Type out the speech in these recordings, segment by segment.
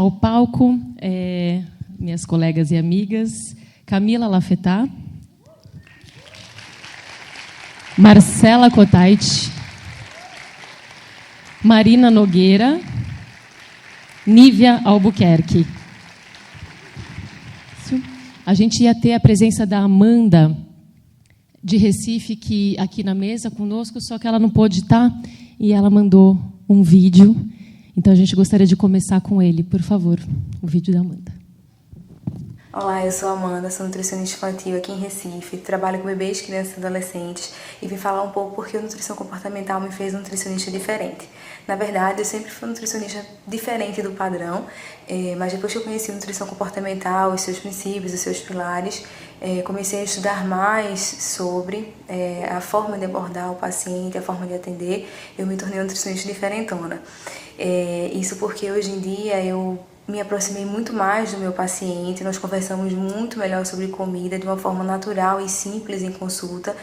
ao palco minhas colegas e amigas, Camila Lafetá, Marcela Cotait, Marina Nogueira, Nívia Albuquerque. A gente ia ter a presença da Amanda, de Recife, que aqui na mesa conosco, só que ela não pôde estar, e ela mandou um vídeo. Então, a gente gostaria de começar com ele. Por favor, o vídeo da Amanda. Olá, eu sou a Amanda, sou nutricionista infantil aqui em Recife, trabalho com bebês, crianças e adolescentes e vim falar um pouco porque a nutrição comportamental me fez um nutricionista diferente. Na verdade, eu sempre fui um nutricionista diferente do padrão, mas depois que eu conheci a nutrição comportamental, os seus princípios, os seus pilares, comecei a estudar mais sobre a forma de abordar o paciente, a forma de atender, eu me tornei uma nutricionista diferentona. Isso porque hoje em dia eu me aproximei muito mais do meu paciente, nós conversamos muito melhor sobre comida de uma forma natural e simples em consulta,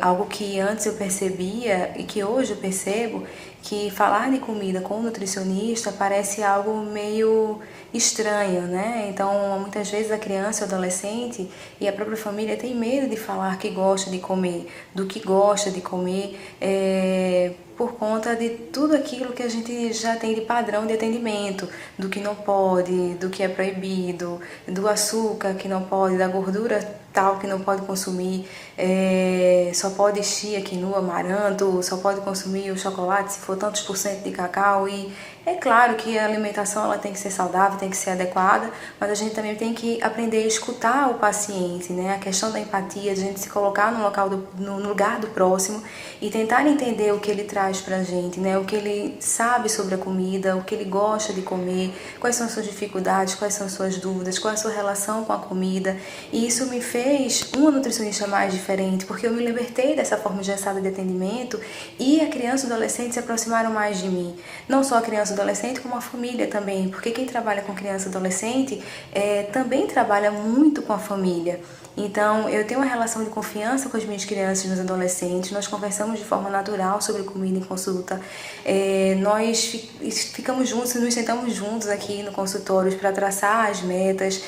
algo que antes eu percebia e que hoje eu percebo que falar de comida com o nutricionista parece algo meio estranho, né? Então, muitas vezes a criança e o adolescente e a própria família tem medo de falar que gosta de comer, do que gosta de comer, por conta de tudo aquilo que a gente já tem de padrão de atendimento, do que não pode, do que é proibido, do açúcar que não pode, da gordura tal que não pode consumir, só pode chia, quinoa, amaranto, só pode consumir o chocolate se for tantos por cento de cacau. E é claro que a alimentação ela tem que ser saudável, tem que ser adequada, mas a gente também tem que aprender a escutar o paciente, né? A questão da empatia, de a gente se colocar no lugar do próximo e tentar entender o que ele traz pra gente, né? O que ele sabe sobre a comida, o que ele gosta de comer, quais são as suas dificuldades, quais são as suas dúvidas, qual é a sua relação com a comida. E isso me fez uma nutricionista mais diferente, porque eu me libertei dessa forma engessada de atendimento e a criança e o adolescente se aproximaram mais de mim. Não só a criança e o adolescente, como a família também, porque quem trabalha com criança e adolescente também trabalha muito com a família. Então, eu tenho uma relação de confiança com as minhas crianças e meus adolescentes, nós conversamos de forma natural sobre comida em consulta, nós ficamos juntos, nos sentamos juntos aqui no consultório para traçar as metas,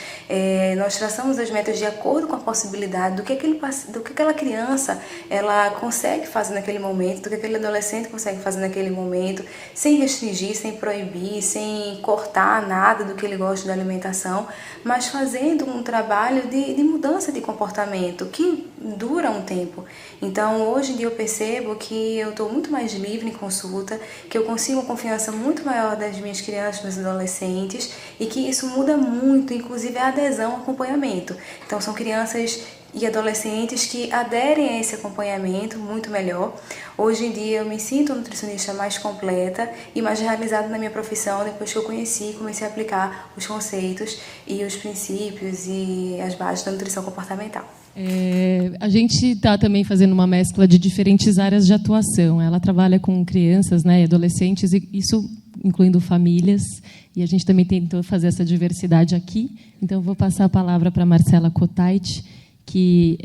nós traçamos as metas de acordo com a possibilidade do que aquela criança ela consegue fazer naquele momento, do que aquele adolescente consegue fazer naquele momento, sem restringir, sem proibir, sem cortar nada do que ele gosta da alimentação, mas fazendo um trabalho de mudança de comportamento que dura um tempo. Então, hoje em dia eu percebo que eu estou muito mais livre em consulta, que eu consigo uma confiança muito maior das minhas crianças, dos adolescentes, e que isso muda muito, inclusive a adesão ao acompanhamento. Então, são crianças e adolescentes que aderem a esse acompanhamento muito melhor. Hoje em dia eu me sinto nutricionista mais completa e mais realizada na minha profissão depois que eu conheci e comecei a aplicar os conceitos e os princípios e as bases da nutrição comportamental. A gente está também fazendo uma mescla de diferentes áreas de atuação. Ela trabalha com crianças, né, e adolescentes, e isso incluindo famílias, e a gente também tentou fazer essa diversidade aqui. Então, eu vou passar a palavra para a Marcela Cotait, que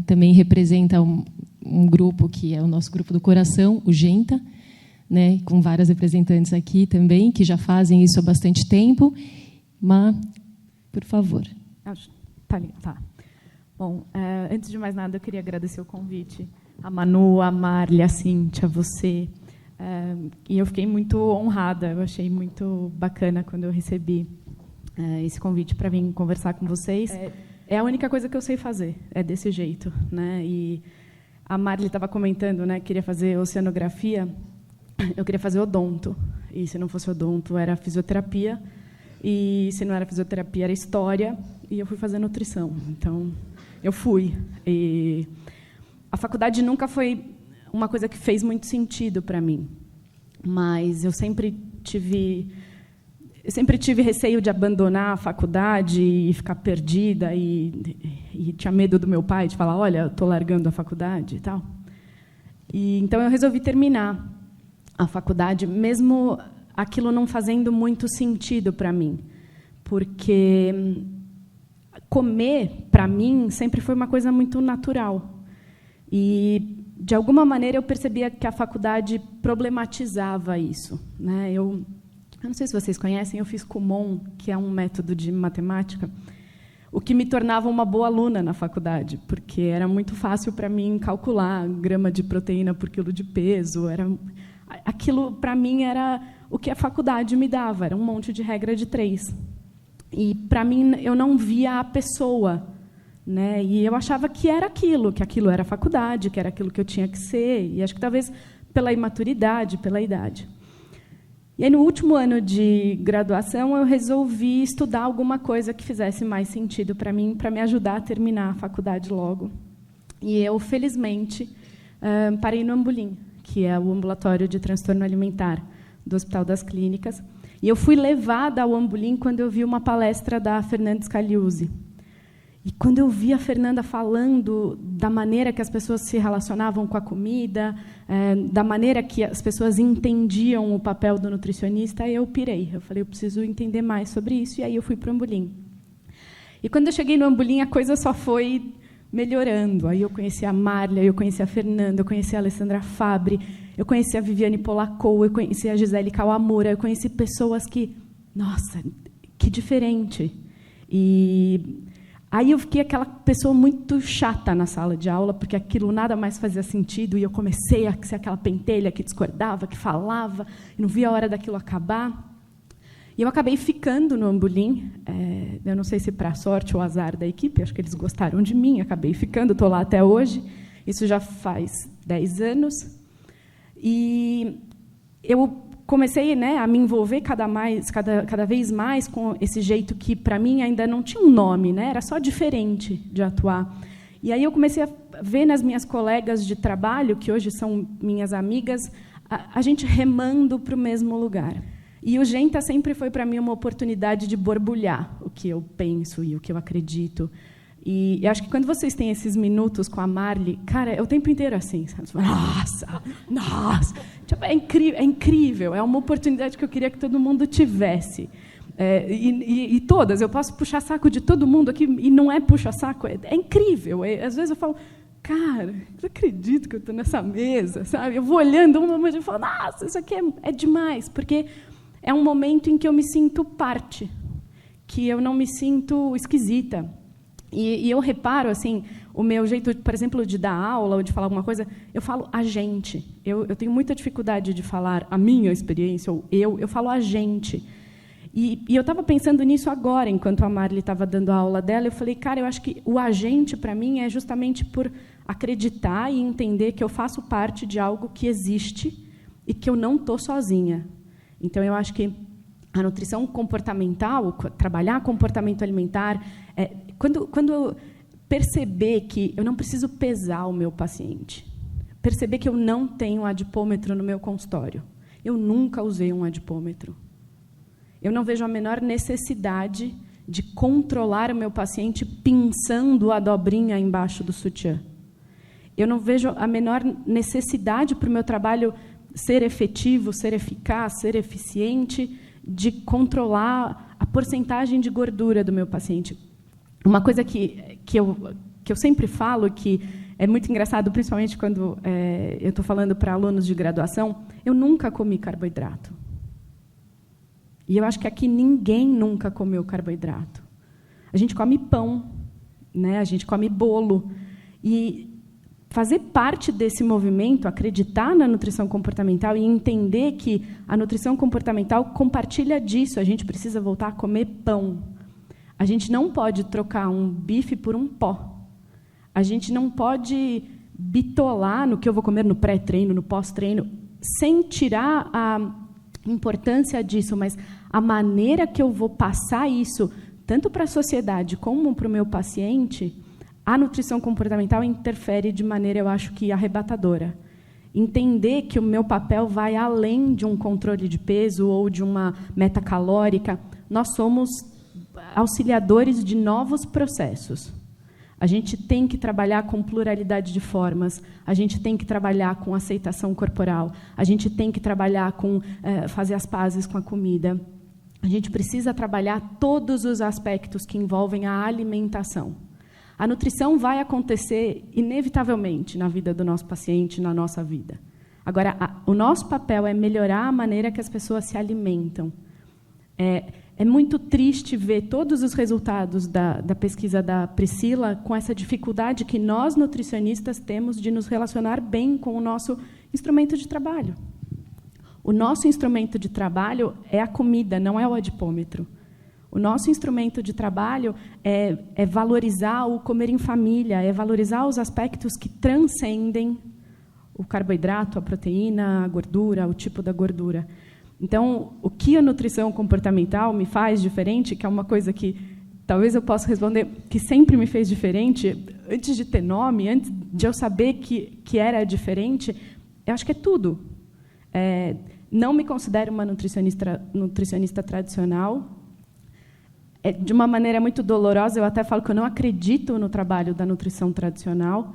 também representa um grupo que é o nosso grupo do coração, o Genta, né, com várias representantes aqui também, que já fazem isso há bastante tempo. Mas, por favor. Tá. Bom, antes de mais nada, eu queria agradecer o convite. A Manu, a Marlia, a Cíntia, a você. E eu fiquei muito honrada, eu achei muito bacana quando eu recebi esse convite para vir conversar com vocês. É a única coisa que eu sei fazer, é desse jeito, né? E a Marli estava comentando, né, que queria fazer oceanografia, eu queria fazer odonto, e se não fosse odonto era fisioterapia, e se não era fisioterapia era história, e eu fui fazer nutrição. Então, eu fui. E a faculdade nunca foi uma coisa que fez muito sentido para mim, mas eu sempre tive receio de abandonar a faculdade e ficar perdida, e tinha medo do meu pai de falar, olha, eu estou largando a faculdade e tal. Então, eu resolvi terminar a faculdade, mesmo aquilo não fazendo muito sentido para mim, porque comer, para mim, sempre foi uma coisa muito natural. E, de alguma maneira, eu percebia que a faculdade problematizava isso, né? Eu Eu não sei se vocês conhecem, eu fiz Kumon, que é um método de matemática, o que me tornava uma boa aluna na faculdade, porque era muito fácil para mim calcular grama de proteína por quilo de peso. Aquilo, para mim, era o que a faculdade me dava, era um monte de regra de 3. E, para mim, eu não via a pessoa, né? E eu achava que aquilo era a faculdade, que era aquilo que eu tinha que ser, e acho que talvez pela imaturidade, pela idade. E aí, no último ano de graduação, eu resolvi estudar alguma coisa que fizesse mais sentido para mim, para me ajudar a terminar a faculdade logo. E eu, felizmente, parei no Ambulim, que é o ambulatório de transtorno alimentar do Hospital das Clínicas. E eu fui levada ao Ambulim quando eu vi uma palestra da Fernanda Scaliuzzi. E quando eu vi a Fernanda falando da maneira que as pessoas se relacionavam com a comida, da maneira que as pessoas entendiam o papel do nutricionista, eu pirei. Eu falei, eu preciso entender mais sobre isso, e aí eu fui para o Ambulim. E quando eu cheguei no Ambulim, a coisa só foi melhorando. Aí eu conheci a Márlia, eu conheci a Fernanda, eu conheci a Alessandra Fabbri, eu conheci a Viviane Polacou, eu conheci a Gisele Kawamura, eu conheci pessoas que, nossa, que diferente. E aí eu fiquei aquela pessoa muito chata na sala de aula, porque aquilo nada mais fazia sentido, e eu comecei a ser aquela pentelha que discordava, que falava, e não via a hora daquilo acabar. E eu acabei ficando no Ambulim, eu não sei se para a sorte ou azar da equipe, acho que eles gostaram de mim, acabei ficando, estou lá até hoje, isso já faz 10 anos. E eu comecei, né, a me envolver cada vez mais com esse jeito que, para mim, ainda não tinha um nome, né, era só diferente de atuar. E aí eu comecei a ver nas minhas colegas de trabalho, que hoje são minhas amigas, a gente remando para o mesmo lugar. E o Genta sempre foi, para mim, uma oportunidade de borbulhar o que eu penso e o que eu acredito. E eu acho que quando vocês têm esses minutos com a Marli, cara, é o tempo inteiro assim. Sabe? Nossa! Tipo, é incrível. É uma oportunidade que eu queria que todo mundo tivesse. E todas. Eu posso puxar saco de todo mundo aqui, e não é puxa-saco. É incrível. Às vezes eu falo, cara, eu acredito que eu estou nessa mesa, sabe? Eu vou olhando uma e falo, nossa, isso aqui é demais. Porque é um momento em que eu me sinto parte, que eu não me sinto esquisita. E eu reparo, assim, o meu jeito, por exemplo, de dar aula ou de falar alguma coisa, eu falo a gente. Eu tenho muita dificuldade de falar a minha experiência, ou eu falo a gente. E eu estava pensando nisso agora, enquanto a Marli estava dando a aula dela, eu falei, cara, eu acho que o agente, para mim, é justamente por acreditar e entender que eu faço parte de algo que existe e que eu não estou sozinha. Então, eu acho que a nutrição comportamental, trabalhar comportamento alimentar, quando eu perceber que eu não preciso pesar o meu paciente, perceber que eu não tenho adipômetro no meu consultório. Eu nunca usei um adipômetro. Eu não vejo a menor necessidade de controlar o meu paciente pinçando a dobrinha embaixo do sutiã. Eu não vejo a menor necessidade para o meu trabalho ser efetivo, ser eficaz, ser eficiente, de controlar a porcentagem de gordura do meu paciente. Uma coisa que eu sempre falo, que é muito engraçado, principalmente quando eu estou falando para alunos de graduação, eu nunca comi carboidrato. E eu acho que aqui ninguém nunca comeu carboidrato. A gente come pão, né? A gente come bolo. E fazer parte desse movimento, acreditar na nutrição comportamental e entender que a nutrição comportamental compartilha disso. A gente precisa voltar a comer pão. A gente não pode trocar um bife por um pó. A gente não pode bitolar no que eu vou comer no pré-treino, no pós-treino, sem tirar a importância disso, mas a maneira que eu vou passar isso, tanto para a sociedade como para o meu paciente, a nutrição comportamental interfere de maneira, eu acho que, arrebatadora. Entender que o meu papel vai além de um controle de peso ou de uma meta calórica. Nós somos auxiliadores de novos processos. A gente tem que trabalhar com pluralidade de formas, a gente tem que trabalhar com aceitação corporal, a gente tem que trabalhar com fazer as pazes com a comida. A gente precisa trabalhar todos os aspectos que envolvem a alimentação. A nutrição vai acontecer inevitavelmente na vida do nosso paciente, na nossa vida. Agora, o nosso papel é melhorar a maneira que as pessoas se alimentam. É muito triste ver todos os resultados da pesquisa da Priscila com essa dificuldade que nós, nutricionistas, temos de nos relacionar bem com o nosso instrumento de trabalho. O nosso instrumento de trabalho é a comida, não é o adipômetro. O nosso instrumento de trabalho é valorizar o comer em família, é valorizar os aspectos que transcendem o carboidrato, a proteína, a gordura, o tipo da gordura. Então, o que a nutrição comportamental me faz diferente, que é uma coisa que talvez eu possa responder, que sempre me fez diferente, antes de ter nome, antes de eu saber que era diferente, eu acho que é tudo. Não me considero uma nutricionista tradicional. De uma maneira muito dolorosa, eu até falo que eu não acredito no trabalho da nutrição tradicional.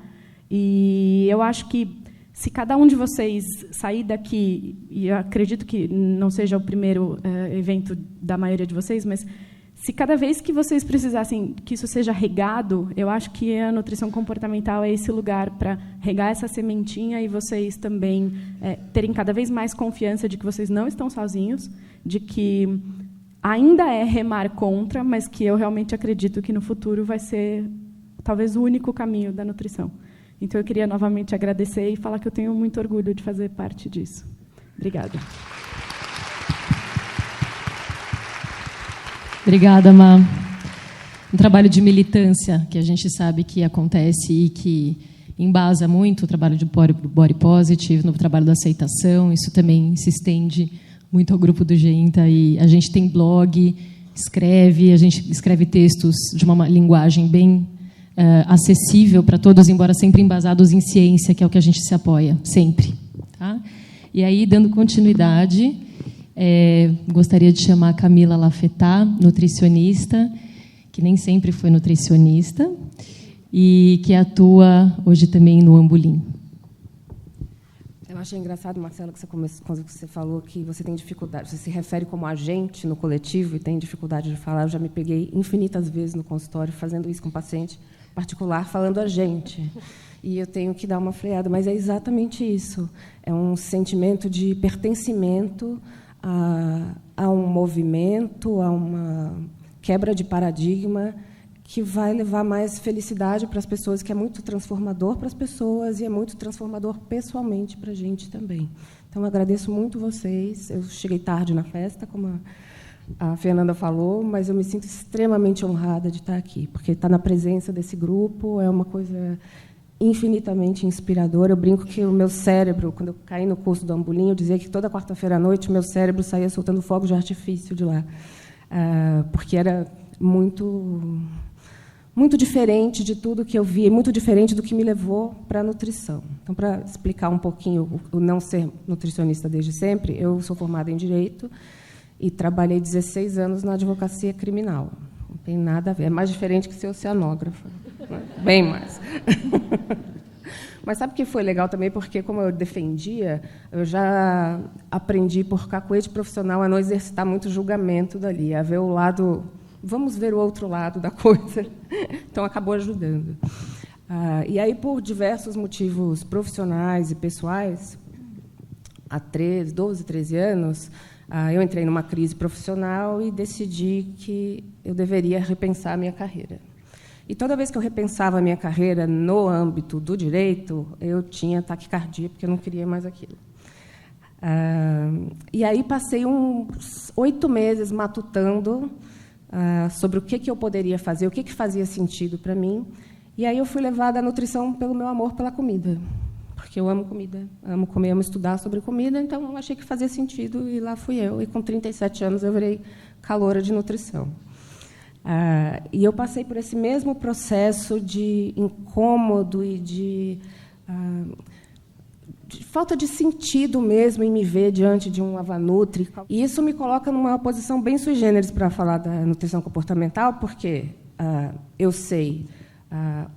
E eu acho que, se cada um de vocês sair daqui, e eu acredito que não seja o primeiro evento da maioria de vocês, mas se cada vez que vocês precisassem que isso seja regado, eu acho que a nutrição comportamental é esse lugar para regar essa sementinha e vocês também terem cada vez mais confiança de que vocês não estão sozinhos, de que ainda é remar contra, mas que eu realmente acredito que no futuro vai ser talvez o único caminho da nutrição. Então, eu queria novamente agradecer e falar que eu tenho muito orgulho de fazer parte disso. Obrigada. Obrigada, Má. Um trabalho de militância que a gente sabe que acontece e que embasa muito o trabalho de Body Positive, no trabalho da aceitação. Isso também se estende muito ao grupo do GEINTA. E a gente tem blog, a gente escreve textos de uma linguagem bem acessível para todos, embora sempre embasados em ciência, que é o que a gente se apoia, sempre. Tá? E aí, dando continuidade, gostaria de chamar a Camila Lafetá, nutricionista, que nem sempre foi nutricionista, e que atua hoje também no Ambulim. Eu achei engraçado, Marcela, que quando você falou que você tem dificuldade, você se refere como agente no coletivo e tem dificuldade de falar. Eu já me peguei infinitas vezes no consultório fazendo isso com paciente particular, falando a gente. E eu tenho que dar uma freada, mas é exatamente isso. É um sentimento de pertencimento a um movimento, a uma quebra de paradigma que vai levar mais felicidade para as pessoas, que é muito transformador para as pessoas e é muito transformador pessoalmente para a gente também. Então, eu agradeço muito vocês. Eu cheguei tarde na festa, como a Fernanda falou, mas eu me sinto extremamente honrada de estar aqui, porque estar na presença desse grupo é uma coisa infinitamente inspiradora. Eu brinco que o meu cérebro, quando eu caí no curso do Ambulim, eu dizia que toda quarta-feira à noite o meu cérebro saía soltando fogos de artifício de lá, porque era muito diferente de tudo que eu vi, muito diferente do que me levou para a nutrição. Então, para explicar um pouquinho o não ser nutricionista desde sempre, eu sou formada em Direito e trabalhei 16 anos na advocacia criminal. Não tem nada a ver. É mais diferente que ser oceanógrafa. Bem mais. Mas sabe o que foi legal também? Porque, como eu defendia, eu já aprendi por cacuete profissional a não exercitar muito julgamento dali, a ver o lado... Vamos ver o outro lado da coisa. Então, acabou ajudando. E aí, por diversos motivos profissionais e pessoais, há 12, 13 anos, eu entrei numa crise profissional e decidi que eu deveria repensar a minha carreira. E toda vez que eu repensava a minha carreira no âmbito do direito, eu tinha taquicardia, porque eu não queria mais aquilo. E aí passei uns 8 meses matutando sobre o que eu poderia fazer, o que fazia sentido para mim. E aí eu fui levada à nutrição pelo meu amor pela comida, porque eu amo comida, amo comer, amo estudar sobre comida, então eu achei que fazia sentido e lá fui eu. E com 37 anos eu virei caloura de nutrição. E eu passei por esse mesmo processo de incômodo e de falta de sentido mesmo em me ver diante de um Avanutri. E isso me coloca numa posição bem sui generis para falar da nutrição comportamental, porque eu sei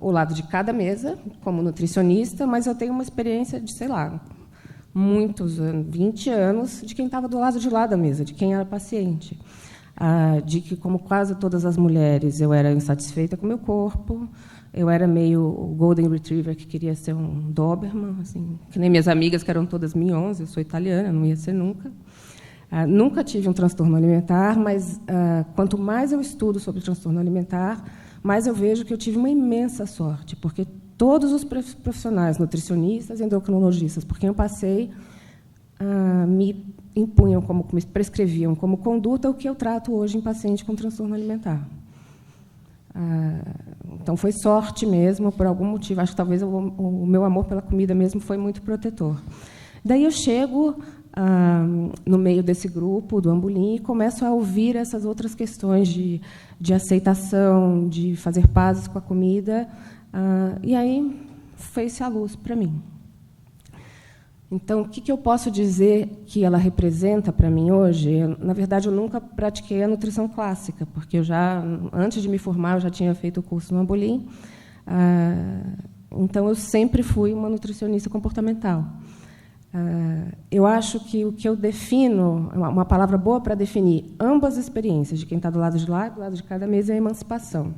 o lado de cada mesa, como nutricionista, mas eu tenho uma experiência de, sei lá, muitos anos, 20 anos, de quem estava do lado de lá da mesa, de quem era paciente. De que, como quase todas as mulheres, eu era insatisfeita com o meu corpo, eu era meio o Golden Retriever que queria ser um Doberman, assim, que nem minhas amigas, que eram todas mignons, eu sou italiana, não ia ser nunca. Nunca tive um transtorno alimentar, mas quanto mais eu estudo sobre transtorno alimentar, mais eu vejo que eu tive uma imensa sorte, porque todos os profissionais, nutricionistas, endocrinologistas, por quem eu passei, me impunham, me prescreviam como conduta o que eu trato hoje em paciente com transtorno alimentar. Então, foi sorte mesmo, por algum motivo. Acho que talvez o meu amor pela comida mesmo foi muito protetor. Daí eu chego no meio desse grupo do Ambulim e começo a ouvir essas outras questões de aceitação, de fazer pazes com a comida, e aí fez-se a luz para mim. Então, o que eu posso dizer que ela representa para mim hoje? Na verdade, eu nunca pratiquei a nutrição clássica, porque antes de me formar, eu já tinha feito o curso no Ambulim, então eu sempre fui uma nutricionista comportamental. Eu acho que o que eu defino, uma palavra boa para definir ambas as experiências, de quem está do lado de lá e do lado de cada mesa, é a emancipação.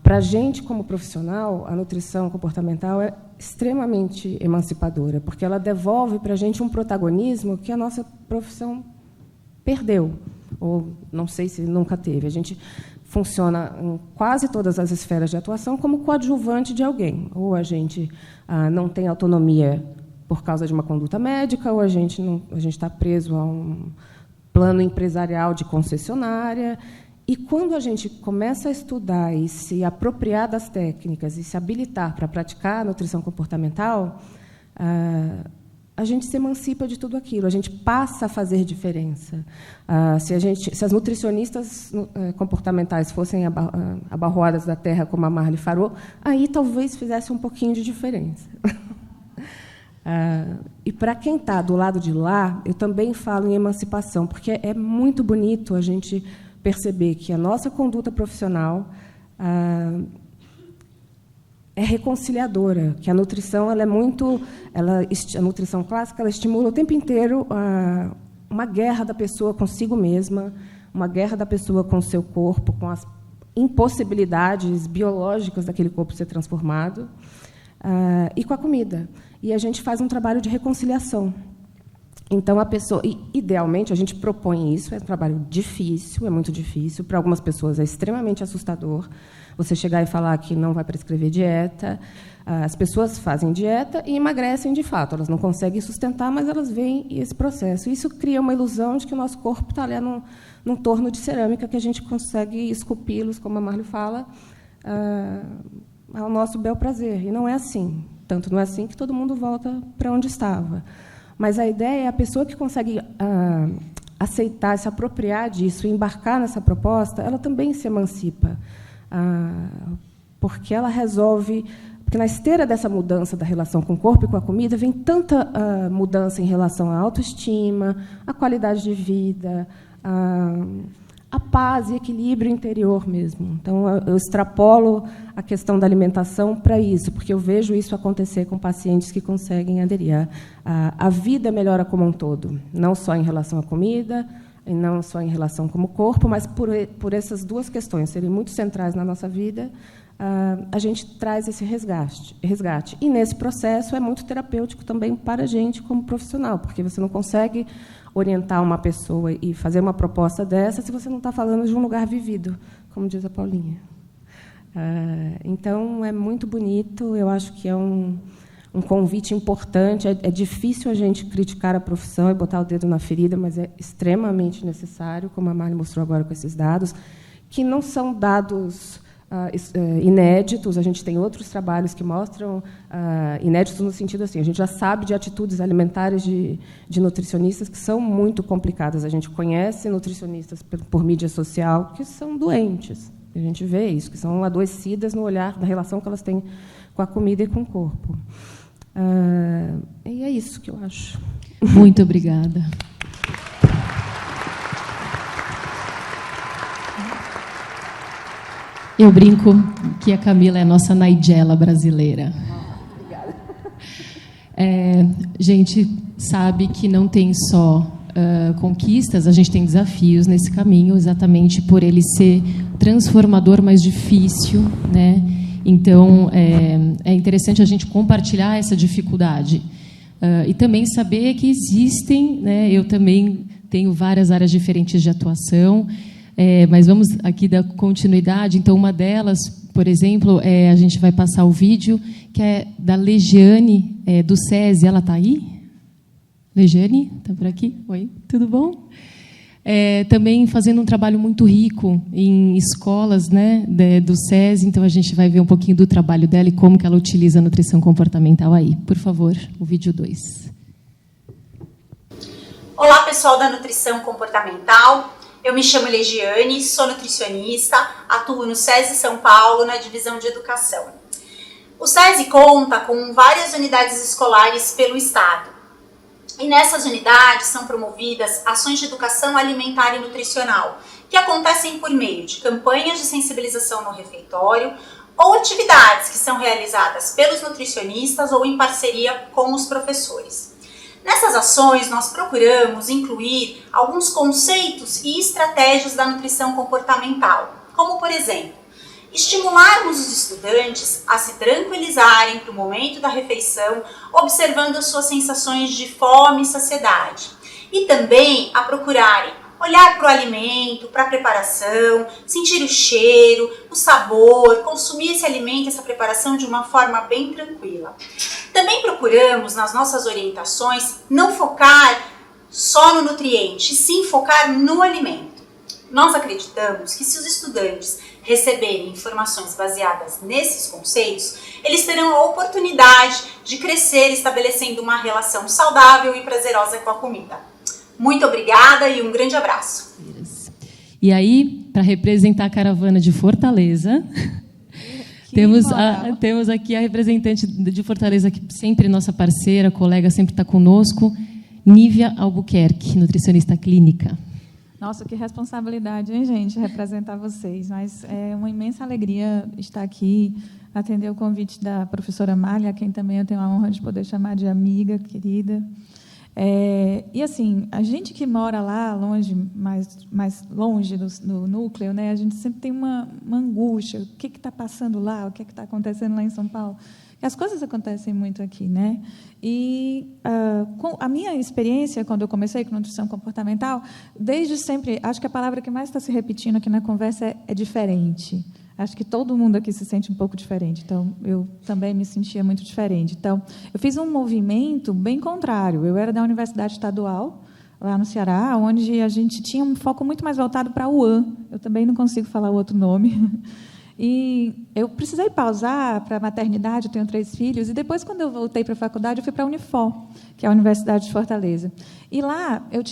Para a gente, como profissional, a nutrição comportamental é extremamente emancipadora, porque ela devolve para a gente um protagonismo que a nossa profissão perdeu, ou não sei se nunca teve. A gente funciona em quase todas as esferas de atuação como coadjuvante de alguém. Ou a gente não tem autonomia por causa de uma conduta médica, ou a gente está preso a um plano empresarial de concessionária. E, quando a gente começa a estudar e se apropriar das técnicas e se habilitar para praticar a nutrição comportamental, a gente se emancipa de tudo aquilo, a gente passa a fazer diferença. Se as nutricionistas comportamentais fossem abarroadas da terra, como a Marli falou, aí talvez fizesse um pouquinho de diferença. E, para quem está do lado de lá, eu também falo em emancipação, porque é muito bonito a gente perceber que a nossa conduta profissional é reconciliadora, que a nutrição a nutrição clássica ela estimula o tempo inteiro uma guerra da pessoa consigo mesma, uma guerra da pessoa com o seu corpo, com as impossibilidades biológicas daquele corpo ser transformado, e com a comida. E a gente faz um trabalho de reconciliação. Então, a pessoa, idealmente, a gente propõe isso, é um trabalho difícil, é muito difícil, para algumas pessoas é extremamente assustador você chegar e falar que não vai prescrever dieta. As pessoas fazem dieta e emagrecem de fato, elas não conseguem sustentar, mas elas veem esse processo. Isso cria uma ilusão de que o nosso corpo está ali num torno de cerâmica que a gente consegue esculpi-los, como a Marli fala, ao nosso bel prazer. E não é assim. Tanto não é assim que todo mundo volta para onde estava. Mas a ideia é a pessoa que consegue aceitar, se apropriar disso e embarcar nessa proposta, ela também se emancipa, porque ela resolve... Porque, na esteira dessa mudança da relação com o corpo e com a comida, vem tanta mudança em relação à autoestima, à qualidade de vida, a paz e equilíbrio interior mesmo. Então, eu extrapolo a questão da alimentação para isso, porque eu vejo isso acontecer com pacientes que conseguem aderir. A vida melhora como um todo, não só em relação à comida, e não só em relação com o corpo, mas por essas duas questões serem muito centrais na nossa vida, a gente traz esse resgate. E, nesse processo, é muito terapêutico também para a gente como profissional, porque você não consegue orientar uma pessoa e fazer uma proposta dessa se você não está falando de um lugar vivido, como diz a Paulinha. Então, é muito bonito, eu acho que é um convite importante. É difícil a gente criticar a profissão e botar o dedo na ferida, mas é extremamente necessário, como a Marli mostrou agora com esses dados, que não são dados inéditos. A gente tem outros trabalhos que mostram inéditos no sentido assim, a gente já sabe de atitudes alimentares de nutricionistas que são muito complicadas. A gente conhece nutricionistas por mídia social que são doentes. A gente vê isso, que são adoecidas no olhar da relação que elas têm com a comida e com o corpo. E é isso que eu acho. Muito obrigada. Eu brinco que a Camila é a nossa Nigella brasileira. Obrigada. A gente sabe que não tem só conquistas, a gente tem desafios nesse caminho, exatamente por ele ser transformador, mas difícil, né? Então, é interessante a gente compartilhar essa dificuldade. E também saber que existem, né, eu também tenho várias áreas diferentes de atuação, mas vamos aqui dar continuidade. Então, uma delas, por exemplo, a gente vai passar o vídeo, que é da Legiane, do SESI. Ela está aí? Legiane, está por aqui? Oi, tudo bom? Também fazendo um trabalho muito rico em escolas, né, do SESI. Então, a gente vai ver um pouquinho do trabalho dela e como que ela utiliza a nutrição comportamental aí. Por favor, o vídeo 2. Olá, pessoal da Nutrição Comportamental. Eu me chamo Legiane, sou nutricionista, atuo no SESI São Paulo, na divisão de educação. O SESI conta com várias unidades escolares pelo estado. E nessas unidades são promovidas ações de educação alimentar e nutricional, que acontecem por meio de campanhas de sensibilização no refeitório ou atividades que são realizadas pelos nutricionistas ou em parceria com os professores. Nessas ações, nós procuramos incluir alguns conceitos e estratégias da nutrição comportamental, como, por exemplo, estimularmos os estudantes a se tranquilizarem para o momento da refeição, observando as suas sensações de fome e saciedade. E também a procurarem olhar para o alimento, para a preparação, sentir o cheiro, o sabor, consumir esse alimento, essa preparação de uma forma bem tranquila. Também procuramos, nas nossas orientações, não focar só no nutriente, e sim focar no alimento. Nós acreditamos que se os estudantes receberem informações baseadas nesses conceitos, eles terão a oportunidade de crescer estabelecendo uma relação saudável e prazerosa com a comida. Muito obrigada e um grande abraço. E aí, para representar a caravana de Fortaleza, temos aqui a representante de Fortaleza, que sempre nossa parceira, colega, sempre está conosco, Nívia Albuquerque, nutricionista clínica. Nossa, que responsabilidade, hein, gente, representar vocês. Mas é uma imensa alegria estar aqui, atender o convite da professora Marlia, a quem também eu tenho a honra de poder chamar de amiga querida. E, assim, a gente que mora lá, longe, mais longe do núcleo, né, a gente sempre tem uma angústia. O que está passando lá? O que está acontecendo lá em São Paulo? E as coisas acontecem muito aqui, né? E com a minha experiência, quando eu comecei com nutrição comportamental, desde sempre, acho que a palavra que mais está se repetindo aqui na conversa é diferente. Acho que todo mundo aqui se sente um pouco diferente. Então, eu também me sentia muito diferente. Então, eu fiz um movimento bem contrário. Eu era da Universidade Estadual, lá no Ceará, onde a gente tinha um foco muito mais voltado para a UAN. Eu também não consigo falar o outro nome. E eu precisei pausar para a maternidade, eu tenho 3 filhos, e depois, quando eu voltei para a faculdade, eu fui para a Unifor, que é a Universidade de Fortaleza. E lá eu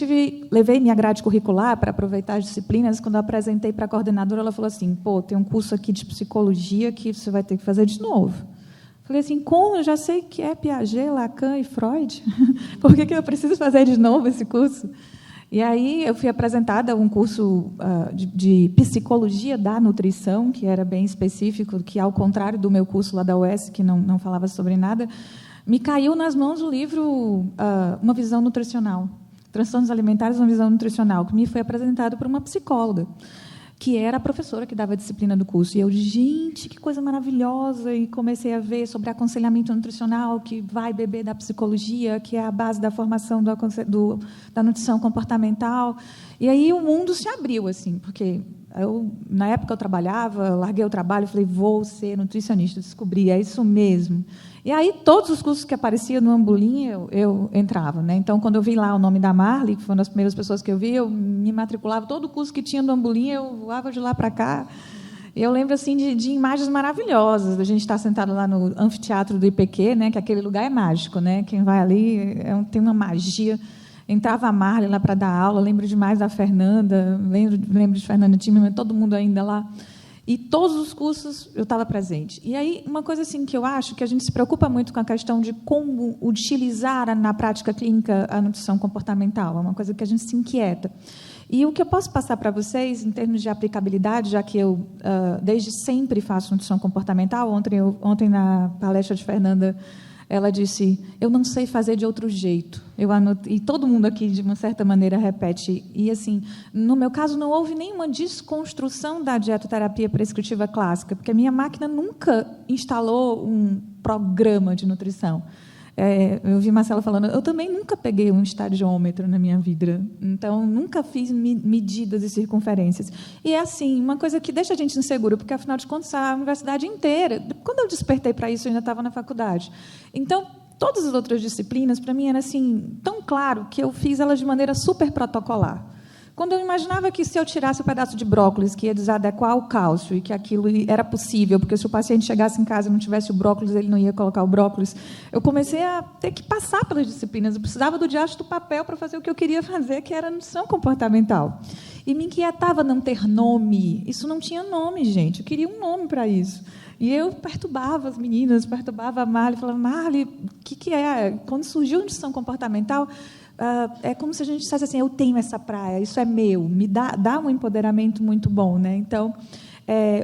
levei minha grade curricular para aproveitar as disciplinas. Quando eu apresentei para a coordenadora, ela falou assim: pô, tem um curso aqui de psicologia que você vai ter que fazer de novo. Falei assim: como? Eu já sei que é Piaget, Lacan e Freud. Por que eu preciso fazer de novo esse curso? E aí eu fui apresentada a um curso de psicologia da nutrição, que era bem específico, que, ao contrário do meu curso lá da UES, que não falava sobre nada, me caiu nas mãos o livro Uma Visão Nutricional, Transtornos Alimentares, Uma Visão Nutricional, que me foi apresentado por uma psicóloga, que era a professora que dava a disciplina do curso. E eu, gente, que coisa maravilhosa! E comecei a ver sobre aconselhamento nutricional, que vai beber da psicologia, que é a base da formação da nutrição comportamental. E aí o mundo se abriu, assim, porque na época eu trabalhava, larguei o trabalho, falei: vou ser nutricionista. Descobri, é isso mesmo. E aí todos os cursos que apareciam no Ambulim, eu entrava, né? Então, quando eu vi lá o nome da Marli, que foi uma das primeiras pessoas que eu vi, eu me matriculava. Todo curso que tinha no Ambulim, eu voava de lá para cá. E eu lembro, assim, de imagens maravilhosas. A gente estar sentado lá no anfiteatro do IPQ, né? Que aquele lugar é mágico, né? Quem vai ali tem uma magia. Entrava a Marli lá para dar aula. Lembro demais da Fernanda, lembro de Fernanda Timmerman, todo mundo ainda lá. E todos os cursos eu estava presente. E aí, uma coisa assim que eu acho que a gente se preocupa muito com a questão de como utilizar na prática clínica a nutrição comportamental. É uma coisa que a gente se inquieta. E o que eu posso passar para vocês, em termos de aplicabilidade, já que eu, desde sempre, faço nutrição comportamental. Ontem na palestra de Fernanda, ela disse: eu não sei fazer de outro jeito. E todo mundo aqui, de uma certa maneira, repete. E, assim, no meu caso, não houve nenhuma desconstrução da dietoterapia prescritiva clássica, porque a minha máquina nunca instalou um programa de nutrição. Eu vi Marcela falando, eu também nunca peguei um estadiômetro na minha vida, então nunca fiz medidas e circunferências. E é assim, uma coisa que deixa a gente inseguro, porque, afinal de contas, a universidade inteira... Quando eu despertei para isso, eu ainda estava na faculdade. Então, todas as outras disciplinas, para mim, era assim, tão claro que eu fiz elas de maneira super protocolar. Quando eu imaginava que, se eu tirasse um pedaço de brócolis, que ia desadequar o cálcio, e que aquilo era possível, porque se o paciente chegasse em casa e não tivesse o brócolis, ele não ia colocar o brócolis, eu comecei a ter que passar pelas disciplinas. Eu precisava do diacho do papel para fazer o que eu queria fazer, que era a nutrição comportamental. E me inquietava não ter nome. Isso não tinha nome, gente. Eu queria um nome para isso. E eu perturbava as meninas, perturbava a Marli, falava, Marli, o que é? Quando surgiu a nutrição comportamental... é como se a gente dissesse assim, eu tenho essa praia, isso é meu, me dá um empoderamento muito bom, né? Então,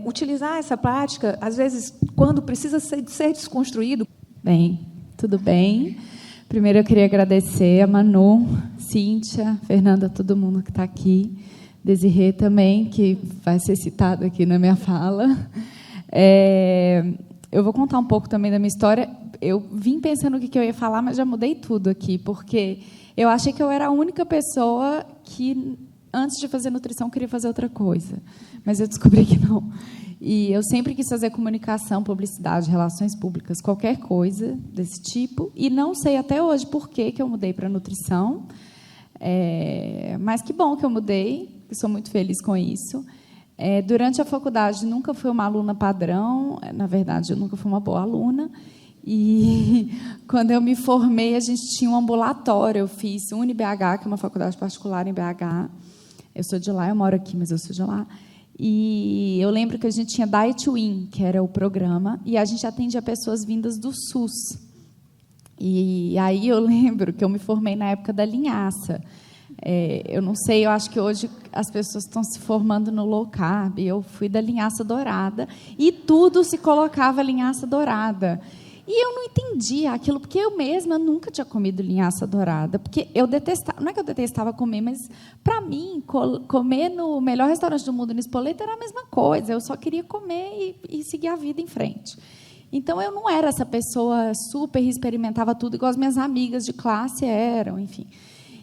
utilizar essa prática, às vezes, quando precisa ser desconstruído. Bem, tudo bem. Primeiro, eu queria agradecer a Manu, Cíntia, Fernanda, todo mundo que está aqui, Desirê também, que vai ser citado aqui na minha fala. Eu vou contar um pouco também da minha história. Eu vim pensando o que eu ia falar, mas já mudei tudo aqui, porque eu achei que eu era a única pessoa que, antes de fazer nutrição, queria fazer outra coisa. Mas eu descobri que não. E eu sempre quis fazer comunicação, publicidade, relações públicas, qualquer coisa desse tipo. E não sei até hoje por que eu mudei para nutrição. Mas que bom que eu mudei, eu sou muito feliz com isso. Durante a faculdade, nunca fui uma aluna padrão. Na verdade, eu nunca fui uma boa aluna. E quando eu me formei, a gente tinha um ambulatório. Eu fiz UniBH, que é uma faculdade particular em BH. Eu sou de lá, eu moro aqui, mas eu sou de lá. E eu lembro que a gente tinha Diet Win, que era o programa, e a gente atendia pessoas vindas do SUS. E aí eu lembro que eu me formei na época da linhaça. Eu não sei, eu acho que hoje as pessoas estão se formando no low carb. Eu fui da linhaça dourada, e tudo se colocava linhaça dourada. E eu não entendia aquilo, porque eu mesma nunca tinha comido linhaça dourada, porque eu detestava, não é que eu detestava comer, mas, para mim, comer no melhor restaurante do mundo, no Spoleto, era a mesma coisa. Eu só queria comer e seguir a vida em frente. Então, eu não era essa pessoa super experimentava tudo, igual as minhas amigas de classe eram, enfim.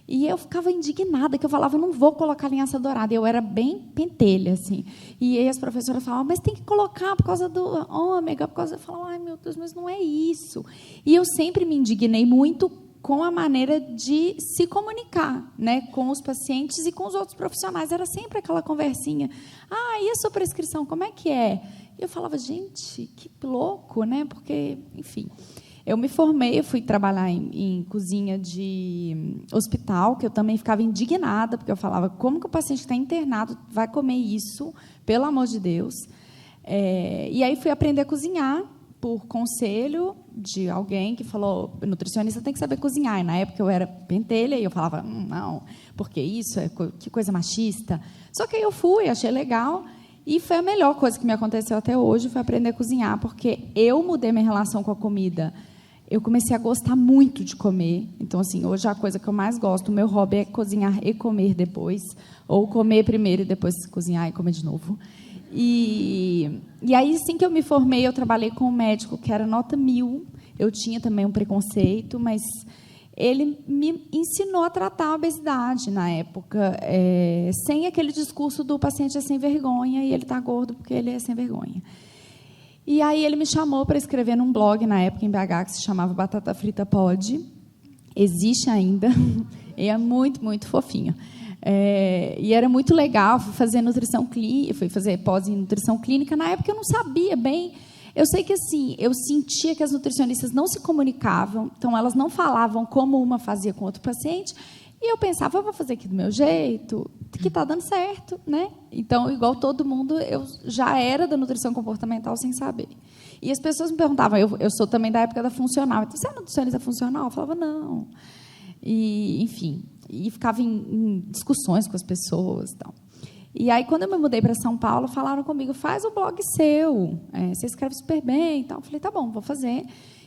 E eu ficava indignada, que eu falava, não vou colocar linhaça dourada. Eu era bem pentelha, assim. E aí as professoras falavam, mas tem que colocar por causa do ômega, por causa... Eu falava, ai, meu Deus, mas não é isso. E eu sempre me indignei muito com a maneira de se comunicar, né, com os pacientes e com os outros profissionais. Era sempre aquela conversinha. E a sua prescrição, como é que é? E eu falava, gente, que louco, né? Porque, enfim... Eu me formei, eu fui trabalhar em cozinha de hospital, que eu também ficava indignada, porque eu falava, como que o paciente que está internado vai comer isso, pelo amor de Deus? E aí fui aprender a cozinhar, por conselho de alguém que falou, nutricionista tem que saber cozinhar. E, na época, eu era pentelha, e eu falava, não, porque isso, que coisa machista. Só que aí eu fui, achei legal, e foi a melhor coisa que me aconteceu até hoje, foi aprender a cozinhar, porque eu mudei minha relação com a comida. Eu comecei a gostar muito de comer. Então, assim, hoje a coisa que eu mais gosto, o meu hobby é cozinhar e comer depois, ou comer primeiro e depois cozinhar e comer de novo. E aí, assim que eu me formei, eu trabalhei com um médico que era nota 1000. Eu tinha também um preconceito, mas ele me ensinou a tratar a obesidade na época, sem aquele discurso do paciente é sem vergonha e ele está gordo porque ele é sem vergonha. E aí ele me chamou para escrever num blog, na época, em BH, que se chamava Batata Frita Pod. Existe ainda. E é muito, muito fofinho. E era muito legal. Fui fazer nutrição clínica, fui fazer pós em nutrição clínica. Na época, eu não sabia bem. Eu sei que, assim, eu sentia que as nutricionistas não se comunicavam, então elas não falavam como uma fazia com outro paciente. E eu pensava, eu vou fazer aqui do meu jeito, que está dando certo, né? Então, igual todo mundo, eu já era da nutrição comportamental sem saber. E as pessoas me perguntavam, eu sou também da época da funcional, então, você é nutricionista funcional? Eu falava, não. E, enfim, e ficava em discussões com as pessoas. Tal. E aí, quando eu me mudei para São Paulo, falaram comigo, faz o blog seu, você escreve super bem. Então, eu falei, tá bom, vou fazer.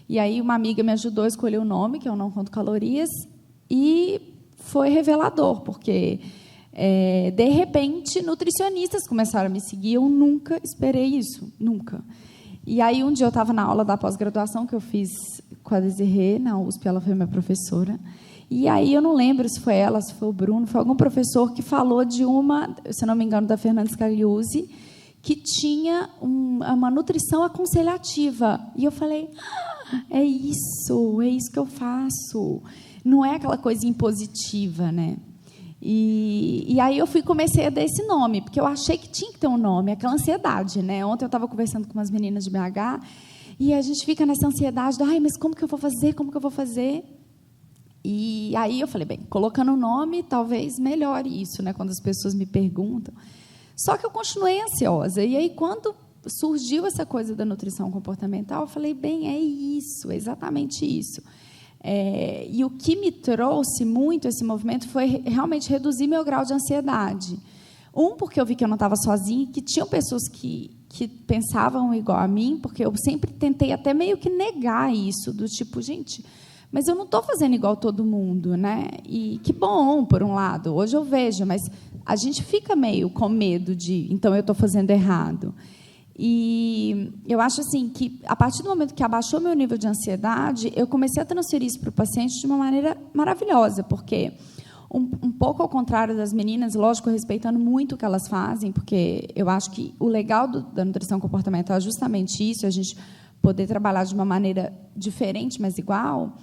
E aí, uma amiga me ajudou a escolher o nome, que eu não conto calorias, e foi revelador, porque, de repente, nutricionistas começaram a me seguir. Eu nunca esperei isso, nunca. E aí, um dia, eu estava na aula da pós-graduação que eu fiz com a Desirê, na USP, ela foi minha professora. E aí eu não lembro se foi ela, se foi o Bruno, foi algum professor que falou de uma, se não me engano, da Fernanda Scagliuzzi, que tinha uma nutrição aconselhativa. E eu falei, é isso que eu faço. Não é aquela coisa impositiva, né? E aí eu comecei a dar esse nome, porque eu achei que tinha que ter um nome, aquela ansiedade, né? Ontem eu estava conversando com umas meninas de BH, e a gente fica nessa ansiedade, mas como que eu vou fazer? Como que eu vou fazer? E aí eu falei, bem, colocando o nome, talvez melhore isso, né? Quando as pessoas me perguntam. Só que eu continuei ansiosa. E aí, quando surgiu essa coisa da nutrição comportamental, eu falei, bem, é isso, é exatamente isso. E o que me trouxe muito esse movimento foi realmente reduzir meu grau de ansiedade. Porque eu vi que eu não estava sozinha, que tinham pessoas que pensavam igual a mim, porque eu sempre tentei até meio que negar isso, do tipo, gente, mas eu não estou fazendo igual todo mundo, né? E que bom, por um lado, hoje eu vejo, mas a gente fica meio com medo de, então eu estou fazendo errado. E eu acho assim que, a partir do momento que abaixou meu nível de ansiedade, eu comecei a transferir isso para o paciente de uma maneira maravilhosa, porque, um pouco ao contrário das meninas, lógico, respeitando muito o que elas fazem, porque eu acho que o legal da nutrição comportamental é justamente isso, a gente poder trabalhar de uma maneira diferente, mas igual.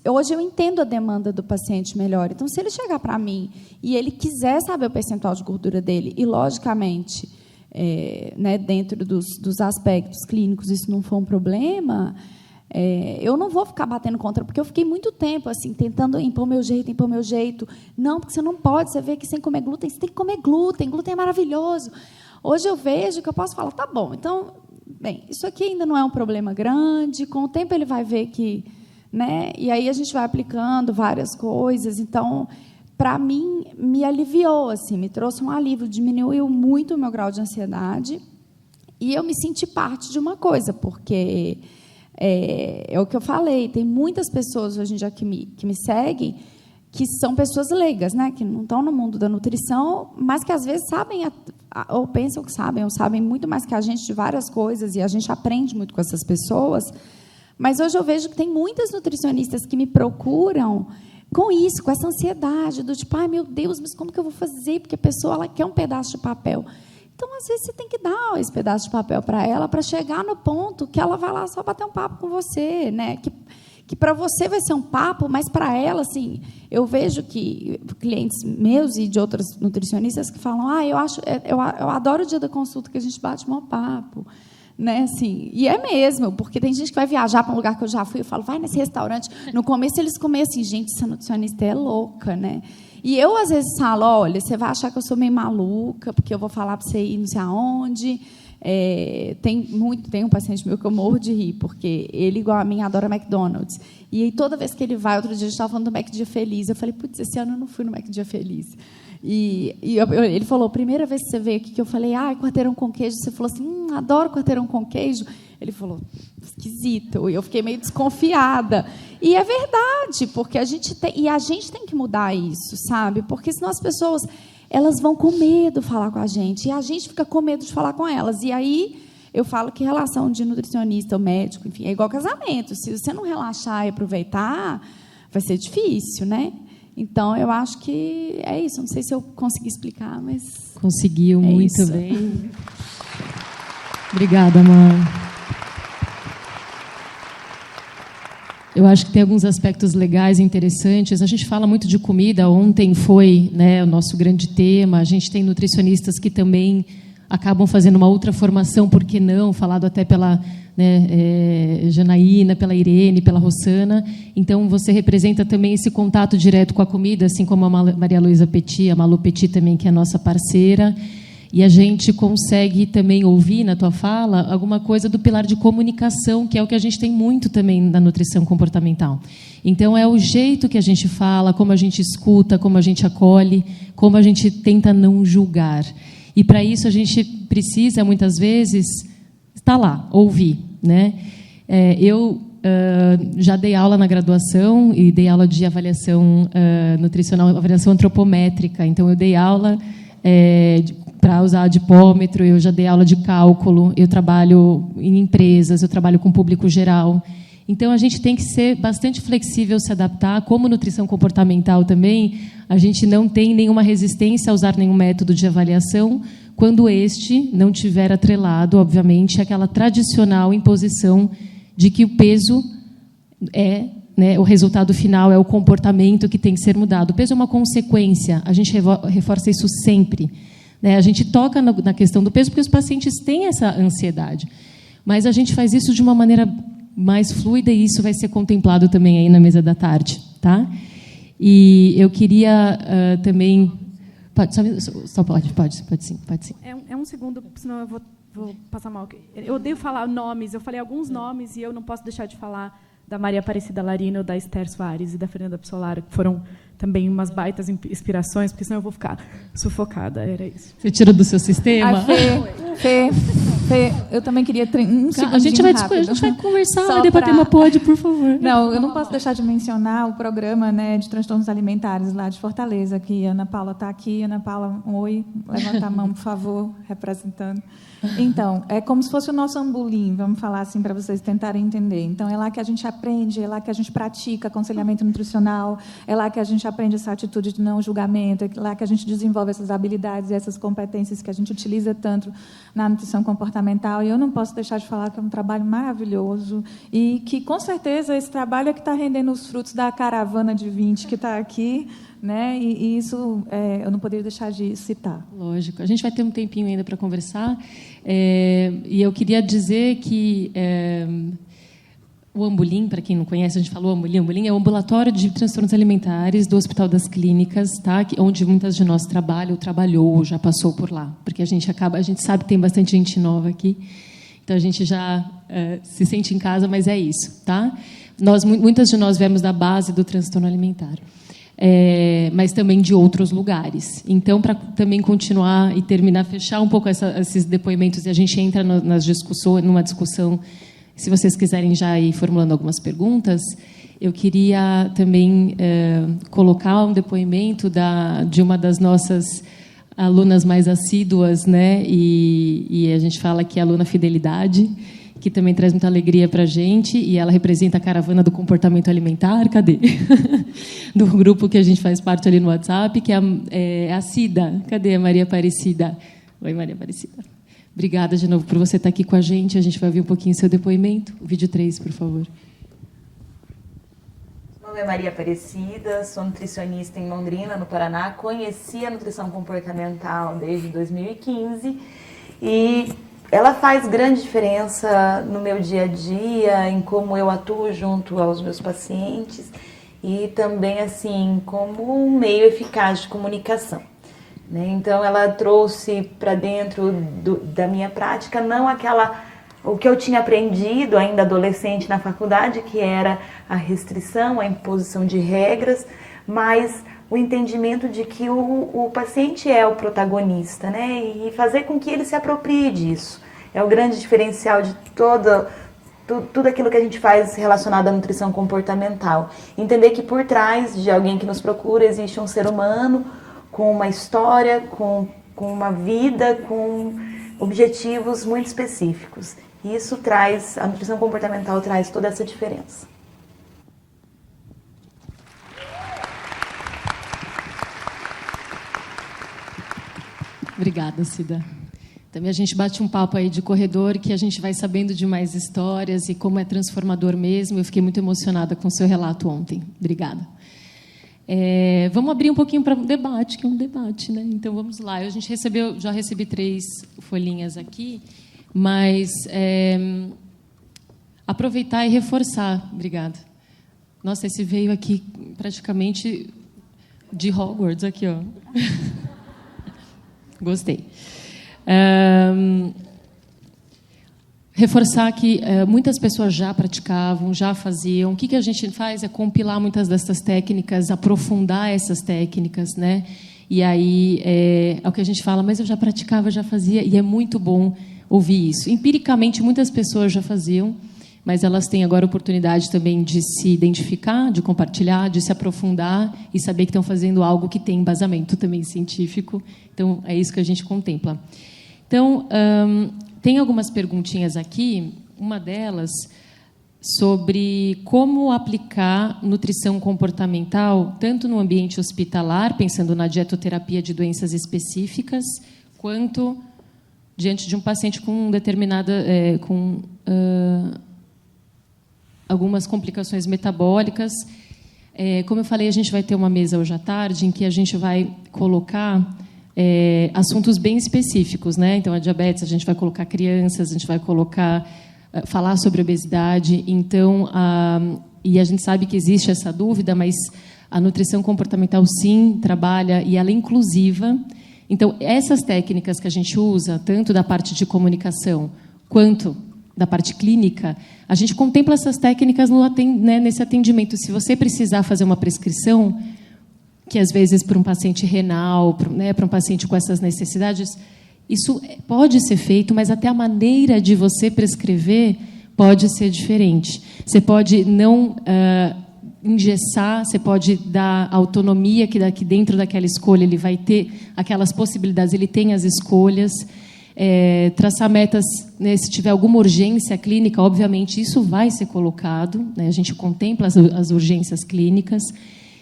Hoje eu entendo a demanda do paciente melhor. Então, se ele chegar para mim e ele quiser saber o percentual de gordura dele, e, logicamente, né, dentro dos aspectos clínicos, isso não for um problema, eu não vou ficar batendo contra, porque eu fiquei muito tempo assim, tentando impor meu jeito. Não, porque você não pode, você vê que sem comer glúten, você tem que comer glúten é maravilhoso. Hoje eu vejo que eu posso falar, tá bom, então, bem, isso aqui ainda não é um problema grande, com o tempo ele vai ver que, né, e aí a gente vai aplicando várias coisas. Então, para mim, me aliviou, assim, me trouxe um alívio, diminuiu muito o meu grau de ansiedade, e eu me senti parte de uma coisa, porque é o que eu falei, tem muitas pessoas hoje em dia que me seguem, que são pessoas leigas, né, que não estão no mundo da nutrição, mas que às vezes sabem, ou pensam que sabem, ou sabem muito mais que a gente de várias coisas, e a gente aprende muito com essas pessoas. Mas hoje eu vejo que tem muitas nutricionistas que me procuram com isso, com essa ansiedade, do tipo, ai, meu Deus, mas como que eu vou fazer? Porque a pessoa ela quer um pedaço de papel. Então, às vezes, você tem que dar esse pedaço de papel para ela, para chegar no ponto que ela vai lá só bater um papo com você, né? Que para você vai ser um papo, mas para ela, assim, eu vejo que clientes meus e de outras nutricionistas que falam, eu adoro o dia da consulta que a gente bate um papo, né? Assim, e é mesmo, porque tem gente que vai viajar para um lugar que eu já fui, eu falo, vai nesse restaurante. No começo eles comem assim, gente, essa nutricionista é louca, né? E eu às vezes falo, olha, você vai achar que eu sou meio maluca, porque eu vou falar para você ir não sei aonde. Tem um paciente meu que eu morro de rir, porque ele, igual a mim, adora McDonald's. E aí, toda vez que ele vai, outro dia a gente estava falando do Mac Dia Feliz, eu falei, putz, esse ano eu não fui no Mac Dia Feliz. Ele falou, primeira vez que você veio aqui, que eu falei, quarteirão com queijo, você falou assim, adoro quarteirão com queijo. Ele falou, esquisito. E eu fiquei meio desconfiada. E é verdade, porque a gente tem que mudar isso, sabe? Porque senão as pessoas elas vão com medo de falar com a gente, e a gente fica com medo de falar com elas. E aí eu falo que relação de nutricionista ou médico, enfim, é igual casamento. Se você não relaxar e aproveitar, vai ser difícil, né? Então, eu acho que é isso. Não sei se eu consegui explicar, mas... Conseguiu muito bem. Obrigada, Mar. Eu acho que tem alguns aspectos legais e interessantes. A gente fala muito de comida. Ontem foi, né, o nosso grande tema. A gente tem nutricionistas que também acabam fazendo uma outra formação, por que não? Falado até pela Janaína, pela Irene, pela Rossana. Então, você representa também esse contato direto com a comida, assim como a Maria Luísa Petit, a Malu Petit também, que é a nossa parceira. E a gente consegue também ouvir na tua fala alguma coisa do pilar de comunicação, que é o que a gente tem muito também na nutrição comportamental. Então, é o jeito que a gente fala, como a gente escuta, como a gente acolhe, como a gente tenta não julgar. E, para isso, a gente precisa, muitas vezes, estar lá, ouvir, né? Eu já dei aula na graduação e dei aula de avaliação nutricional, avaliação antropométrica. Então, eu dei aula para usar adipômetro, eu já dei aula de cálculo, eu trabalho em empresas, eu trabalho com público geral. Então, a gente tem que ser bastante flexível, se adaptar. Como nutrição comportamental também, a gente não tem nenhuma resistência a usar nenhum método de avaliação, quando este não tiver atrelado, obviamente, àquela tradicional imposição de que o peso o resultado final é o comportamento que tem que ser mudado. O peso é uma consequência, a gente reforça isso sempre. A gente toca na questão do peso porque os pacientes têm essa ansiedade, mas a gente faz isso de uma maneira mais fluida e isso vai ser contemplado também aí na mesa da tarde. Tá? E eu queria também... Pode sim. É um segundo, senão eu vou passar mal. Eu odeio falar nomes, eu falei alguns nomes e eu não posso deixar de falar da Maria Aparecida Larino, da Esther Soares e da Fernanda Psolara, que foram também umas baitas inspirações, porque senão eu vou ficar sufocada, era isso. Você tira do seu sistema? Fê, eu também queria um segundo. A gente vai conversar, vai debater uma pod, por favor. Não, eu não posso deixar de mencionar o programa, né, de transtornos alimentares lá de Fortaleza, que a Ana Paula está aqui. Ana Paula, um oi, levanta a mão, por favor, representando. Então, é como se fosse o nosso Ambulim, vamos falar assim para vocês tentarem entender. Então, é lá que a gente aprende, é lá que a gente pratica aconselhamento nutricional, é lá que a gente aprende essa atitude de não julgamento, é lá que a gente desenvolve essas habilidades e essas competências que a gente utiliza tanto na nutrição comportamental. E eu não posso deixar de falar que é um trabalho maravilhoso e que, com certeza, esse trabalho é que está rendendo os frutos da caravana de 20 que está aqui, né? E isso eu não poderia deixar de citar. Lógico. A gente vai ter um tempinho ainda para conversar. E eu queria dizer que o Ambulim, para quem não conhece, a gente falou Ambulim. Ambulim é o ambulatório de transtornos alimentares do Hospital das Clínicas, tá? Onde muitas de nós trabalhou, já passou por lá, porque a gente sabe que tem bastante gente nova aqui, então a gente já se sente em casa, mas é isso, tá? Muitas de nós viemos da base do transtorno alimentar. Mas também de outros lugares. Então, para também continuar e terminar, fechar um pouco esses depoimentos, e a gente entra numa discussão, se vocês quiserem já ir formulando algumas perguntas, eu queria também colocar um depoimento de uma das nossas alunas mais assíduas, né? E a gente fala que é a aluna Fidelidade, que também traz muita alegria para a gente, e ela representa a caravana do comportamento alimentar, cadê? Do grupo que a gente faz parte ali no WhatsApp, que é a Cida. Cadê a Maria Aparecida? Oi, Maria Aparecida. Obrigada de novo por você estar aqui com a gente. A gente vai ouvir um pouquinho o seu depoimento. O vídeo 3, por favor. Meu nome é Maria Aparecida, sou nutricionista em Londrina, no Paraná. Conheci a nutrição comportamental desde 2015 e ela faz grande diferença no meu dia a dia, em como eu atuo junto aos meus pacientes e também assim como um meio eficaz de comunicação, né? Então ela trouxe para dentro da minha prática não o que eu tinha aprendido ainda adolescente na faculdade, que era a restrição, a imposição de regras, mas o entendimento de que o paciente é o protagonista, né? E fazer com que ele se aproprie disso. É o grande diferencial de tudo aquilo que a gente faz relacionado à nutrição comportamental. Entender que por trás de alguém que nos procura existe um ser humano com uma história, com uma vida, com objetivos muito específicos. E isso a nutrição comportamental traz toda essa diferença. Obrigada, Cida. Também a gente bate um papo aí de corredor, que a gente vai sabendo de mais histórias e como é transformador mesmo. Eu fiquei muito emocionada com o seu relato ontem. Obrigada. Vamos abrir um pouquinho para um debate, que é um debate, né? Então, vamos lá. Já recebi 3 folhinhas aqui, mas aproveitar e reforçar. Obrigada. Nossa, esse veio aqui praticamente de Hogwarts, aqui, ó. Gostei. Reforçar que muitas pessoas já praticavam, já faziam. O que a gente faz é compilar muitas dessas técnicas, aprofundar essas técnicas, né? E aí é o que a gente fala, mas eu já praticava, já fazia, e é muito bom ouvir isso. Empiricamente, muitas pessoas já faziam, mas elas têm agora a oportunidade também de se identificar, de compartilhar, de se aprofundar e saber que estão fazendo algo que tem embasamento também científico. Então, é isso que a gente contempla. Então, tem algumas perguntinhas aqui, uma delas sobre como aplicar nutrição comportamental, tanto no ambiente hospitalar, pensando na dietoterapia de doenças específicas, quanto diante de um paciente com algumas complicações metabólicas. Como eu falei, a gente vai ter uma mesa hoje à tarde em que a gente vai colocar assuntos bem específicos, né? Então, a diabetes, a gente vai colocar crianças, a gente vai falar sobre obesidade. Então, e a gente sabe que existe essa dúvida, mas a nutrição comportamental, sim, trabalha, e ela é inclusiva. Então, essas técnicas que a gente usa, tanto da parte de comunicação quanto da parte clínica, a gente contempla essas técnicas nesse atendimento. Se você precisar fazer uma prescrição, que às vezes para um paciente renal, para um paciente com essas necessidades, isso pode ser feito, mas até a maneira de você prescrever pode ser diferente. Você pode não engessar, você pode dar autonomia, que dentro daquela escolha ele vai ter aquelas possibilidades, ele tem as escolhas, traçar metas, né, se tiver alguma urgência clínica, obviamente isso vai ser colocado, né, a gente contempla as urgências clínicas,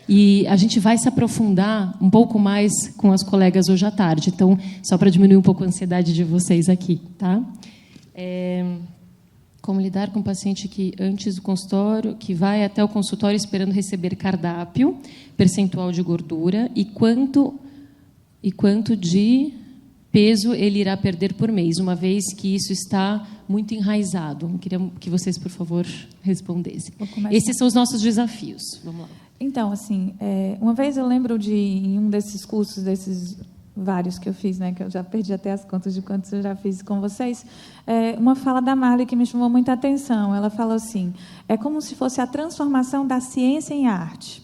e a gente vai se aprofundar um pouco mais com as colegas hoje à tarde. Então, só para diminuir um pouco a ansiedade de vocês aqui, tá? Como lidar com um paciente que antes do consultório, que vai até o consultório esperando receber cardápio, percentual de gordura e quanto de peso ele irá perder por mês, uma vez que isso está muito enraizado. Eu queria que vocês, por favor, respondessem. Esses são os nossos desafios. Vamos lá. Então, assim, uma vez eu lembro em um desses cursos, desses vários que eu fiz, né, que eu já perdi até as contas de quantos eu já fiz com vocês, uma fala da Marli que me chamou muita atenção. Ela falou assim, é como se fosse a transformação da ciência em arte.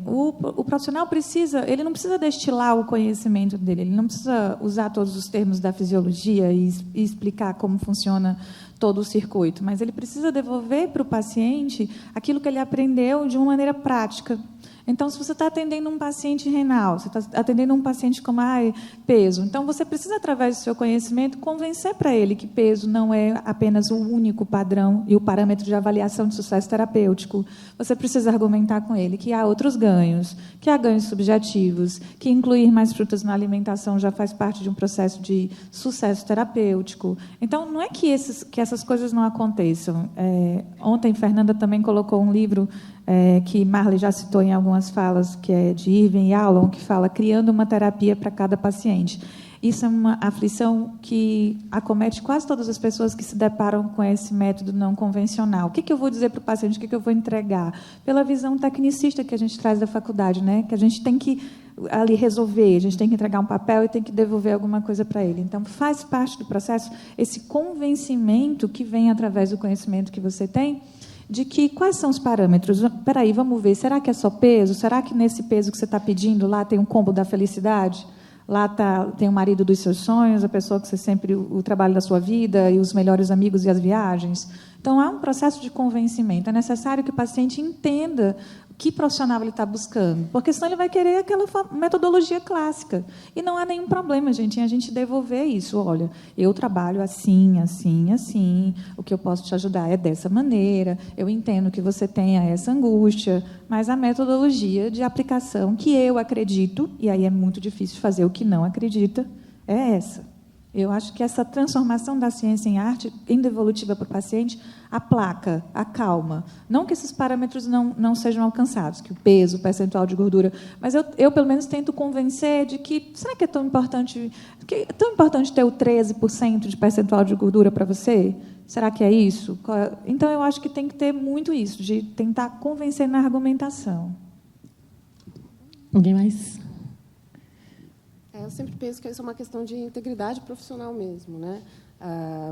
O profissional ele não precisa destilar o conhecimento dele, ele não precisa usar todos os termos da fisiologia e explicar como funciona todo o circuito, mas ele precisa devolver para o paciente aquilo que ele aprendeu de uma maneira prática. Então, se você está atendendo um paciente renal, você está atendendo um paciente com peso, então você precisa, através do seu conhecimento, convencer para ele que peso não é apenas o único padrão e o parâmetro de avaliação de sucesso terapêutico. Você precisa argumentar com ele que há outros ganhos, que há ganhos subjetivos, que incluir mais frutas na alimentação já faz parte de um processo de sucesso terapêutico. Então, não é que essas coisas não aconteçam. Ontem, Fernanda também colocou um livro que Marli já citou em algumas falas, que é de Irving Yalom, que fala criando uma terapia para cada paciente. Isso é uma aflição que acomete quase todas as pessoas que se deparam com esse método não convencional. O que eu vou dizer para o paciente? O que eu vou entregar? Pela visão tecnicista que a gente traz da faculdade, né? Que a gente tem que ali resolver, a gente tem que entregar um papel e tem que devolver alguma coisa para ele. Então, faz parte do processo esse convencimento que vem através do conhecimento que você tem, de que quais são os parâmetros. Espera aí, vamos ver, será que é só peso? Será que nesse peso que você está pedindo lá tem um combo da felicidade? Lá tem o marido dos seus sonhos, a pessoa que você sempre, o trabalho da sua vida, e os melhores amigos e as viagens. Então, há um processo de convencimento. É necessário que o paciente entenda que profissional ele está buscando, porque senão ele vai querer aquela metodologia clássica. E não há nenhum problema, gente, em a gente devolver isso. Olha, eu trabalho assim, assim, assim, o que eu posso te ajudar é dessa maneira, eu entendo que você tenha essa angústia, mas a metodologia de aplicação que eu acredito, e aí é muito difícil fazer o que não acredita, é essa. Eu acho que essa transformação da ciência em arte, em devolutiva para o paciente, aplaca, acalma. Não que esses parâmetros não sejam alcançados, que o peso, o percentual de gordura, mas eu pelo menos, tento convencer de que, será que é tão importante ter o 13% de percentual de gordura para você? Será que é isso? Então, eu acho que tem que ter muito isso, de tentar convencer na argumentação. Alguém mais? Eu sempre penso que isso é uma questão de integridade profissional mesmo, né?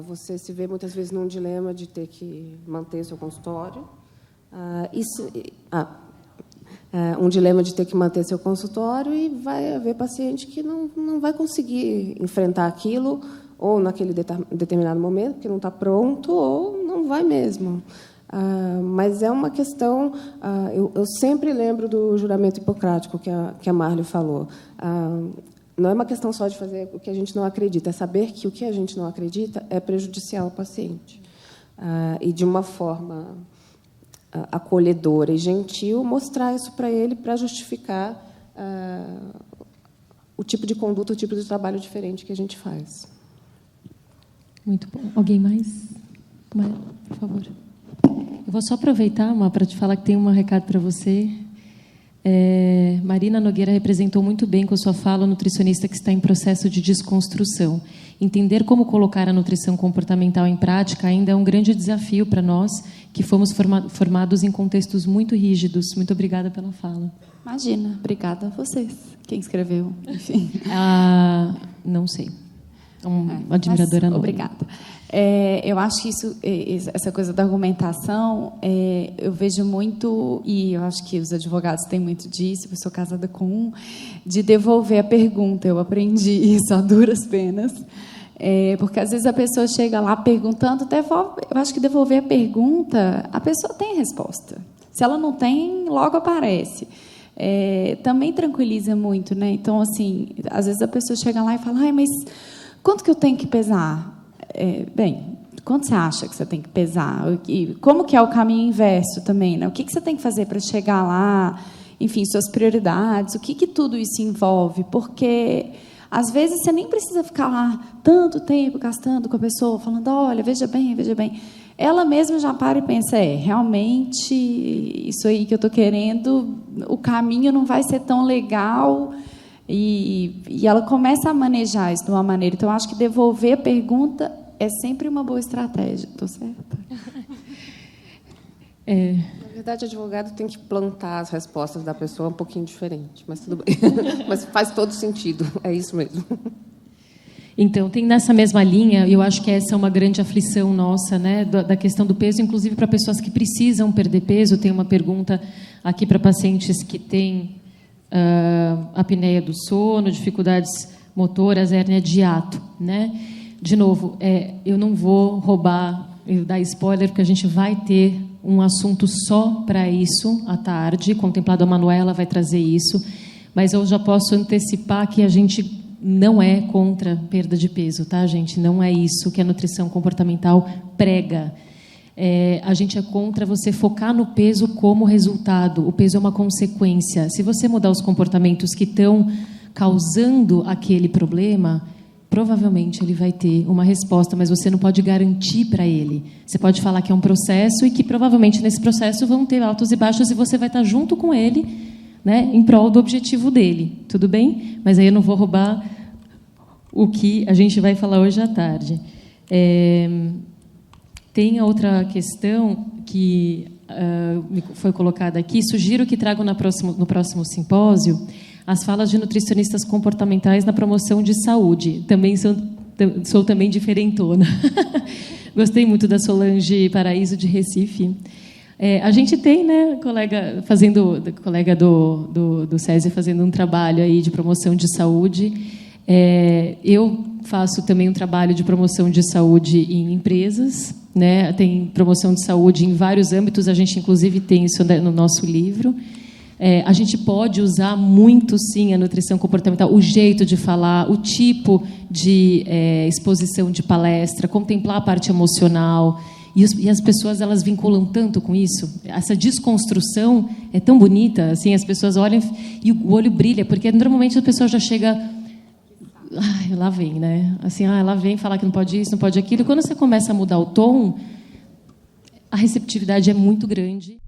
Você se vê muitas vezes num dilema de ter que manter seu consultório, um dilema de ter que manter seu consultório, e vai haver paciente que não vai conseguir enfrentar aquilo, ou naquele determinado momento, porque não está pronto, ou não vai mesmo. Mas é uma questão... eu sempre lembro do juramento hipocrático que a Marli falou. Não é uma questão só de fazer o que a gente não acredita, é saber que o que a gente não acredita é prejudicial ao paciente. E, de uma forma acolhedora e gentil, mostrar isso para ele para justificar o tipo de conduta, o tipo de trabalho diferente que a gente faz. Muito bom. Alguém mais? Por favor. Eu vou só aproveitar, para te falar que tem um recado para você. Marina Nogueira representou muito bem com a sua fala o nutricionista que está em processo de desconstrução. Entender como colocar a nutrição comportamental em prática ainda é um grande desafio para nós, que fomos formados em contextos muito rígidos. Muito obrigada pela fala. Imagina, obrigada a vocês. Quem escreveu, enfim. Não sei. Uma admiradora nova. Obrigada. Eu acho que essa coisa da argumentação, eu vejo muito, e eu acho que os advogados têm muito disso, eu sou casada com um, de devolver a pergunta. Eu aprendi isso a duras penas, porque às vezes a pessoa chega lá perguntando, eu acho que devolver a pergunta, a pessoa tem a resposta. Se ela não tem, logo aparece. Também tranquiliza muito, né? Então, assim, às vezes a pessoa chega lá e fala, mas quanto que eu tenho que pesar? Bem, quanto você acha que você tem que pesar? E como que é o caminho inverso também, né? O que você tem que fazer para chegar lá? Enfim, suas prioridades, o que tudo isso envolve? Porque, às vezes, você nem precisa ficar lá tanto tempo gastando com a pessoa, falando, olha, veja bem, veja bem. Ela mesma já para e pensa, realmente, isso aí que eu estou querendo, o caminho não vai ser tão legal... E ela começa a manejar isso de uma maneira. Então, eu acho que devolver a pergunta é sempre uma boa estratégia. Estou certa? Na verdade, o advogado tem que plantar as respostas da pessoa um pouquinho diferente, mas tudo bem. Mas faz todo sentido, é isso mesmo. Então, tem nessa mesma linha, eu acho que essa é uma grande aflição nossa, né, da questão do peso, inclusive para pessoas que precisam perder peso. Tem uma pergunta aqui para pacientes que têm apneia do sono, dificuldades motoras, hérnia de hiato, né? De novo, eu não vou dar spoiler, porque a gente vai ter um assunto só para isso à tarde, contemplado a Manuela vai trazer isso, mas eu já posso antecipar que a gente não é contra perda de peso, tá, gente? Não é isso que a nutrição comportamental prega. A gente é contra você focar no peso como resultado. O peso é uma consequência. Se você mudar os comportamentos que estão causando aquele problema, provavelmente ele vai ter uma resposta, mas você não pode garantir para ele. Você pode falar que é um processo e que provavelmente nesse processo vão ter altos e baixos e você vai estar junto com ele, né, em prol do objetivo dele. Tudo bem? Mas aí eu não vou roubar o que a gente vai falar hoje à tarde. Tem outra questão que foi colocada aqui. Sugiro que tragam no próximo simpósio as falas de nutricionistas comportamentais na promoção de saúde. Sou também diferentona. Gostei muito da Solange Paraíso, de Recife. A gente tem, né, colega do SESI fazendo um trabalho aí de promoção de saúde. Eu faço também um trabalho de promoção de saúde em empresas, né? Tem promoção de saúde em vários âmbitos, a gente inclusive tem isso no nosso livro. A gente pode usar muito, sim, a nutrição comportamental, o jeito de falar, o tipo de exposição de palestra, contemplar a parte emocional. E as pessoas, elas vinculam tanto com isso. Essa desconstrução é tão bonita, assim, as pessoas olham e o olho brilha, porque normalmente a pessoa já chega... lá vem, né? Assim, lá vem falar que não pode isso, não pode aquilo. E quando você começa a mudar o tom, a receptividade é muito grande.